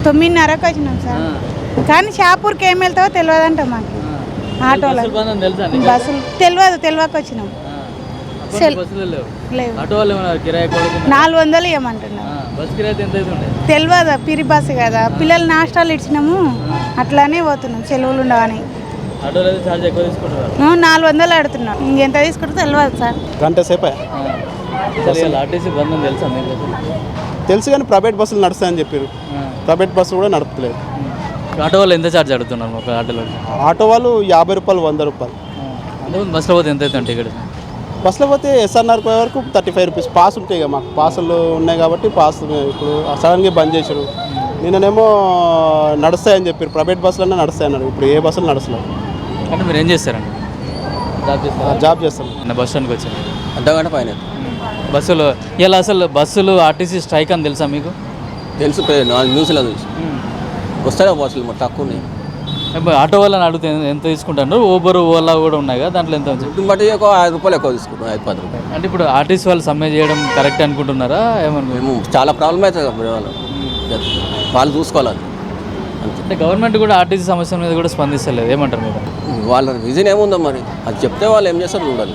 9:30కి వచ్చినాం సార్. కానీ షాపూర్కి ఏం వెళ్తావో తెలియదంట మాకు. ఆటోలో బస్సులు తెలియక వచ్చినాం. లేవు 400 ఇవ్వమంటున్నారు. తెలియదు, పిరి బస్సు కదా, పిల్లలు నాష్టాలు ఇచ్చినాము, అట్లానే పోతున్నాం సెలవులు ఉండవని. 400 ఆడుతున్నాం. ఇంకెంత తీసుకుంటే తెలియదు సార్. గంట సేపే తెలుసు కానీ ప్రైవేట్ బస్సులు నడుస్తాయని చెప్పారు. ప్రైవేట్ బస్సు కూడా నడపలేదు. ఆటో వాళ్ళు ఎంత ఛార్జ్ అడుగుతున్నారు ఒక ఆటోలో? ఆటో వాళ్ళు 50 రూపాయలు, 100 రూపాయలు. బస్సులో పోతే ఎంత అవుతుంది టికెట్? బస్సులో పోతే ఎస్ఆర్ఆర్ పోయే వరకు 35 రూపీస్. పాస్ ఉంటాయి కదా, మాకు పాసులు ఉన్నాయి కాబట్టి పాస్ ఇప్పుడు సడన్గా బంద్ చేశారు. నిన్ననేమో నడుస్తాయని చెప్పారు, ప్రైవేట్ బస్సులన్నా నడుస్తాయన్నారు. ఇప్పుడు ఏ బస్సులు నడుస్తలేదు. అంటే మీరు ఏం చేస్తారండి? జాబ్ చేస్తాం. బస్ స్టాండ్కి వచ్చాను అర్ధగంట పైన బస్సులు. ఇలా అసలు బస్సులు ఆర్టీసీ స్ట్రైక్ అని తెలుసా మీకు? తెలుసు, న్యూస్లో తెలుసు. వస్తాయి బస్సులు మరి తక్కువ ఉన్నాయి. ఆటో వాళ్ళని అడిగితే ఎంత తీసుకుంటారు? ఊబర్, ఓలా కూడా ఉన్నాయి కదా, దాంట్లో ఎంత? బట్టి ఒక 5 రూపాయలు ఎక్కువ తీసుకుంటాం, 5-10 రూపాయలు. అంటే ఇప్పుడు ఆర్టీసీ వాళ్ళు సమ్మె చేయడం కరెక్ట్ అనుకుంటున్నారా? మేము చాలా ప్రాబ్లం అవుతుంది వాళ్ళు చూసుకోవాలి. అంటే గవర్నమెంట్ కూడా ఆర్టీసీ సమస్య మీద కూడా స్పందిస్తలేదు, ఏమంటారు మీరు? వాళ్ళ రీజన్ ఏముందో మరి, అది చెప్తే వాళ్ళు ఏం చేస్తారు చూడాలి.